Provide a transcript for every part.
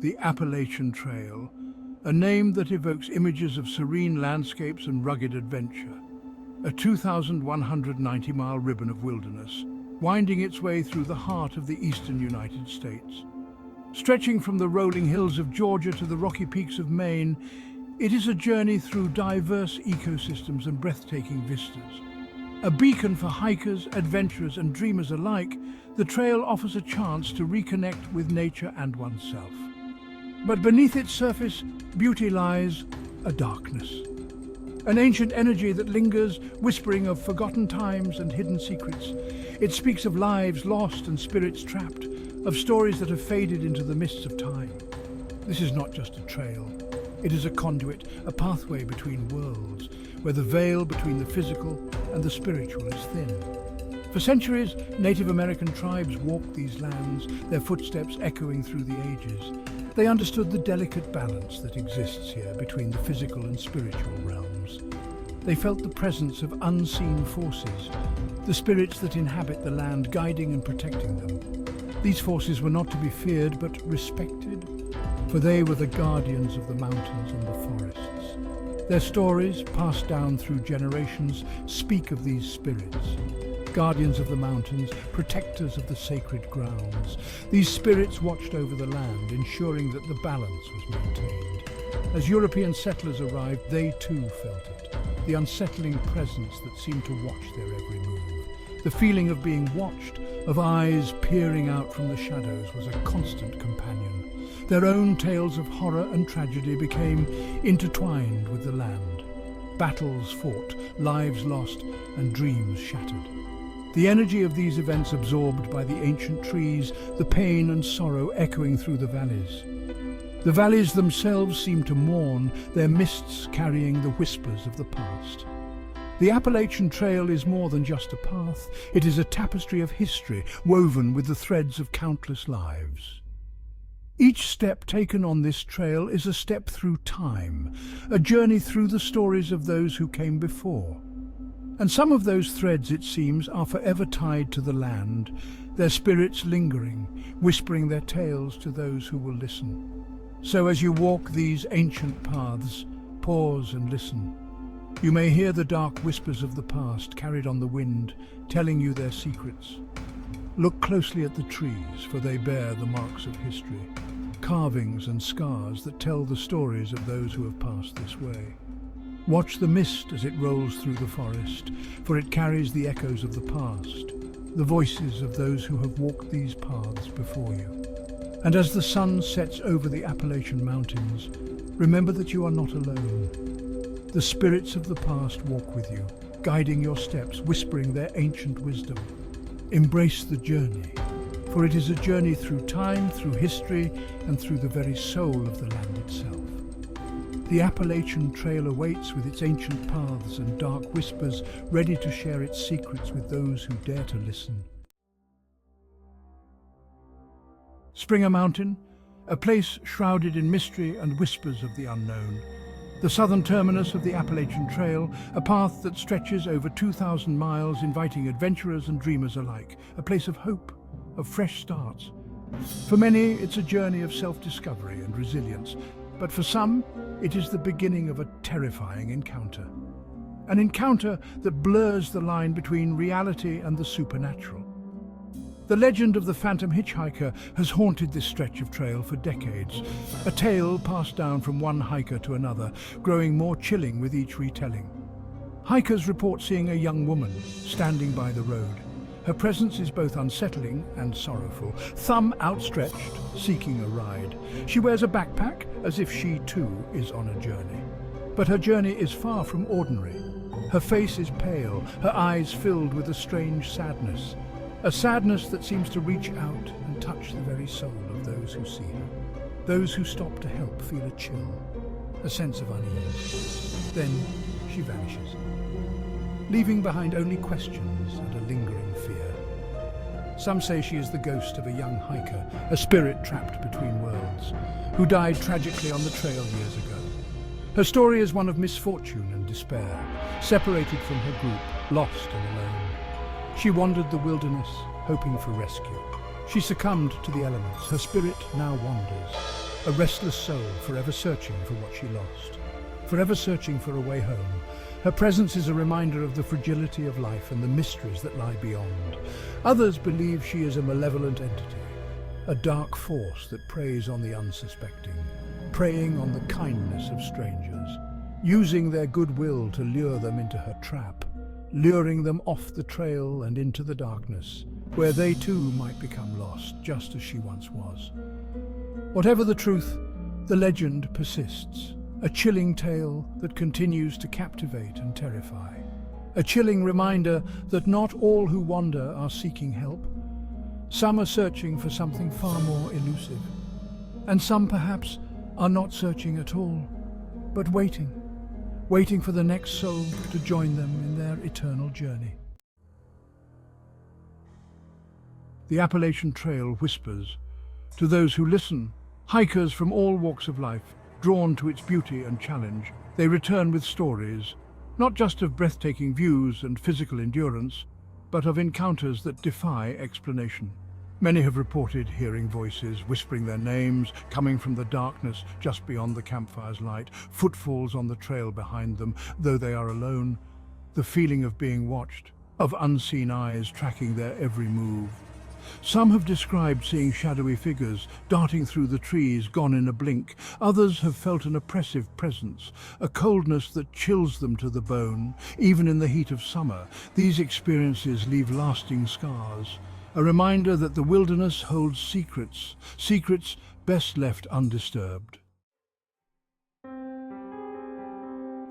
the Appalachian Trail, a name that evokes images of serene landscapes and rugged adventure. A 2,190-mile ribbon of wilderness, winding its way through the heart of the eastern United States. Stretching from the rolling hills of Georgia to the rocky peaks of Maine, it is a journey through diverse ecosystems and breathtaking vistas. A beacon for hikers, adventurers, and dreamers alike, the trail offers a chance to reconnect with nature and oneself. But beneath its surface, beauty lies a darkness. An ancient energy that lingers, whispering of forgotten times and hidden secrets. It speaks of lives lost and spirits trapped, of stories that have faded into the mists of time. This is not just a trail. It is a conduit, a pathway between worlds, where the veil between the physical and the spiritual is thin. For centuries, Native American tribes walked these lands, their footsteps echoing through the ages. They understood the delicate balance that exists here between the physical and spiritual realms. They felt the presence of unseen forces, the spirits that inhabit the land, guiding and protecting them. These forces were not to be feared, but respected, for they were the guardians of the mountains and the forests. Their stories, passed down through generations, speak of these spirits. Guardians of the mountains, protectors of the sacred grounds. These spirits watched over the land, ensuring that the balance was maintained. As European settlers arrived, they too felt it, the unsettling presence that seemed to watch their every move. The feeling of being watched, of eyes peering out from the shadows, was a constant companion. Their own tales of horror and tragedy became intertwined with the land. Battles fought, lives lost, and dreams shattered. The energy of these events absorbed by the ancient trees, the pain and sorrow echoing through the valleys. The valleys themselves seemed to mourn, their mists carrying the whispers of the past. The Appalachian Trail is more than just a path. It is a tapestry of history, woven with the threads of countless lives. Each step taken on this trail is a step through time, a journey through the stories of those who came before. And some of those threads, it seems, are forever tied to the land, their spirits lingering, whispering their tales to those who will listen. So as you walk these ancient paths, pause and listen. You may hear the dark whispers of the past carried on the wind, telling you their secrets. Look closely at the trees, for they bear the marks of history, carvings and scars that tell the stories of those who have passed this way. Watch the mist as it rolls through the forest, for it carries the echoes of the past, the voices of those who have walked these paths before you. And as the sun sets over the Appalachian Mountains, remember that you are not alone. The spirits of the past walk with you, guiding your steps, whispering their ancient wisdom. Embrace the journey, for it is a journey through time, through history, and through the very soul of the land itself. The Appalachian Trail awaits with its ancient paths and dark whispers, ready to share its secrets with those who dare to listen. Springer Mountain, a place shrouded in mystery and whispers of the unknown. The southern terminus of the Appalachian Trail, a path that stretches over 2,000 miles, inviting adventurers and dreamers alike, a place of hope, of fresh starts. For many, it's a journey of self-discovery and resilience, but for some, it is the beginning of a terrifying encounter. An encounter that blurs the line between reality and the supernatural. The legend of the Phantom Hitchhiker has haunted this stretch of trail for decades, a tale passed down from one hiker to another, growing more chilling with each retelling. Hikers report seeing a young woman standing by the road. Her presence is both unsettling and sorrowful, thumb outstretched, seeking a ride. She wears a backpack, as if she too is on a journey. But her journey is far from ordinary. Her face is pale, her eyes filled with a strange sadness. A sadness that seems to reach out and touch the very soul of those who see her. Those who stop to help feel a chill, a sense of unease. Then she vanishes, leaving behind only questions and a lingering fear. Some say she is the ghost of a young hiker, a spirit trapped between worlds, who died tragically on the trail years ago. Her story is one of misfortune and despair, separated from her group, lost and alone. She wandered the wilderness, hoping for rescue. She succumbed to the elements. Her spirit now wanders, a restless soul forever searching for what she lost, forever searching for a way home. Her presence is a reminder of the fragility of life and the mysteries that lie beyond. Others believe she is a malevolent entity, a dark force that preys on the unsuspecting, preying on the kindness of strangers, using their goodwill to lure them into her trap, luring them off the trail and into the darkness, where they too might become lost, just as she once was. Whatever the truth, the legend persists, a chilling tale that continues to captivate and terrify. A chilling reminder that not all who wander are seeking help. Some are searching for something far more elusive, and some perhaps are not searching at all, but waiting for the next soul to join them in their eternal journey. The Appalachian Trail whispers to those who listen. Hikers from all walks of life, drawn to its beauty and challenge, they return with stories, not just of breathtaking views and physical endurance, but of encounters that defy explanation. Many have reported hearing voices, whispering their names, coming from the darkness just beyond the campfire's light, footfalls on the trail behind them, though they are alone, the feeling of being watched, of unseen eyes tracking their every move. Some have described seeing shadowy figures darting through the trees, gone in a blink. Others have felt an oppressive presence, a coldness that chills them to the bone. Even in the heat of summer, these experiences leave lasting scars, a reminder that the wilderness holds secrets, secrets best left undisturbed.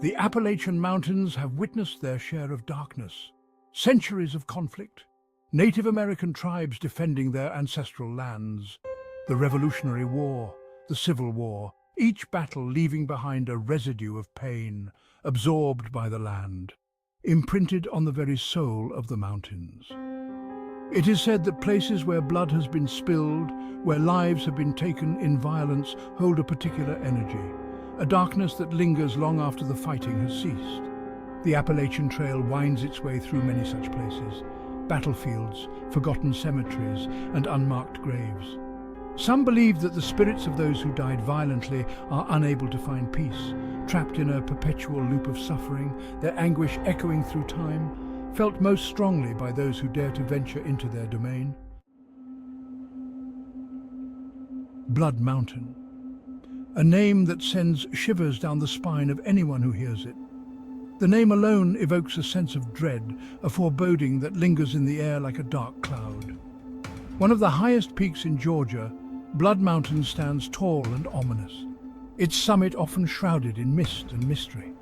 The Appalachian Mountains have witnessed their share of darkness, centuries of conflict, Native American tribes defending their ancestral lands, the Revolutionary War, the Civil War, each battle leaving behind a residue of pain, absorbed by the land, imprinted on the very soul of the mountains. It is said that places where blood has been spilled, where lives have been taken in violence, hold a particular energy, a darkness that lingers long after the fighting has ceased. The Appalachian Trail winds its way through many such places, battlefields, forgotten cemeteries, and unmarked graves. Some believe that the spirits of those who died violently are unable to find peace, trapped in a perpetual loop of suffering, their anguish echoing through time, felt most strongly by those who dare to venture into their domain. Blood Mountain, a name that sends shivers down the spine of anyone who hears it. The name alone evokes a sense of dread, a foreboding that lingers in the air like a dark cloud. One of the highest peaks in Georgia, Blood Mountain stands tall and ominous, its summit often shrouded in mist and mystery.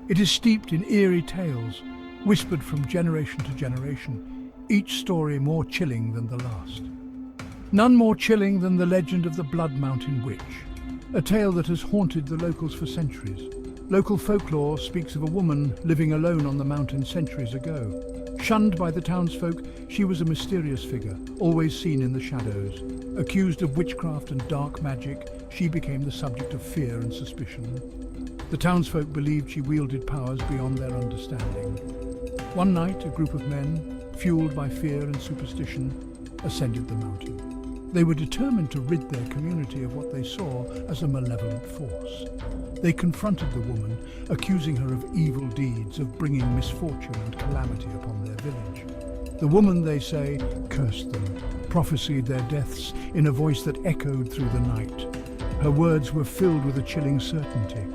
It is steeped in eerie tales, whispered from generation to generation, each story more chilling than the last. None more chilling than the legend of the Blood Mountain Witch, a tale that has haunted the locals for centuries. Local folklore speaks of a woman living alone on the mountain centuries ago. Shunned by the townsfolk, she was a mysterious figure, always seen in the shadows. Accused of witchcraft and dark magic, she became the subject of fear and suspicion. The townsfolk believed she wielded powers beyond their understanding. One night, a group of men, fueled by fear and superstition, ascended the mountain. They were determined to rid their community of what they saw as a malevolent force. They confronted the woman, accusing her of evil deeds, of bringing misfortune and calamity upon their village. The woman, they say, cursed them, prophesied their deaths in a voice that echoed through the night. Her words were filled with a chilling certainty.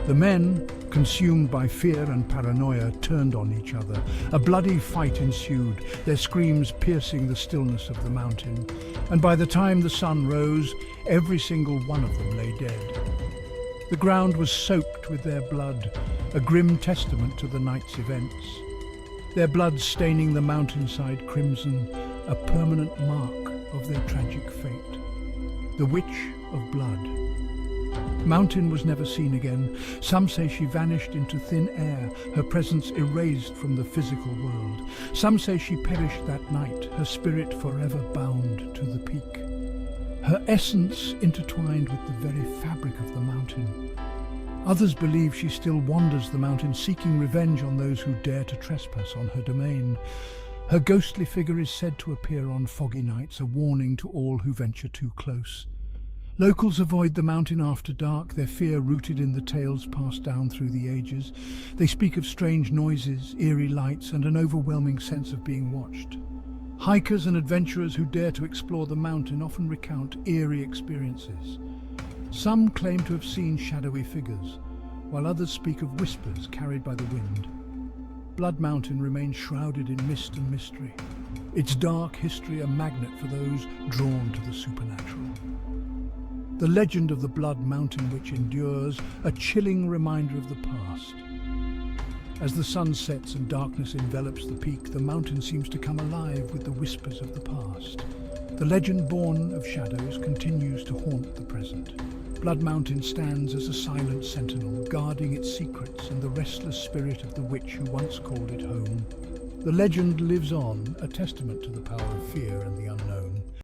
The men, consumed by fear and paranoia, turned on each other. A bloody fight ensued, their screams piercing the stillness of the mountain. And by the time the sun rose, every single one of them lay dead. The ground was soaked with their blood, a grim testament to the night's events. Their blood staining the mountainside crimson, a permanent mark of their tragic fate. The Witch of Blood. Mountain was never seen again. Some say she vanished into thin air, her presence erased from the physical world. Some say she perished that night, her spirit forever bound to the peak. Her essence intertwined with the very fabric of the mountain. Others believe she still wanders the mountain, seeking revenge on those who dare to trespass on her domain. Her ghostly figure is said to appear on foggy nights, a warning to all who venture too close. Locals avoid the mountain after dark, their fear rooted in the tales passed down through the ages. They speak of strange noises, eerie lights, and an overwhelming sense of being watched. Hikers and adventurers who dare to explore the mountain often recount eerie experiences. Some claim to have seen shadowy figures, while others speak of whispers carried by the wind. Blood Mountain remains shrouded in mist and mystery, its dark history a magnet for those drawn to the supernatural. The legend of the Blood Mountain Witch endures, a chilling reminder of the past. As the sun sets and darkness envelops the peak, the mountain seems to come alive with the whispers of the past. The legend born of shadows continues to haunt the present. Blood Mountain stands as a silent sentinel, guarding its secrets and the restless spirit of the witch who once called it home. The legend lives on, a testament to the power of fear and the unknown.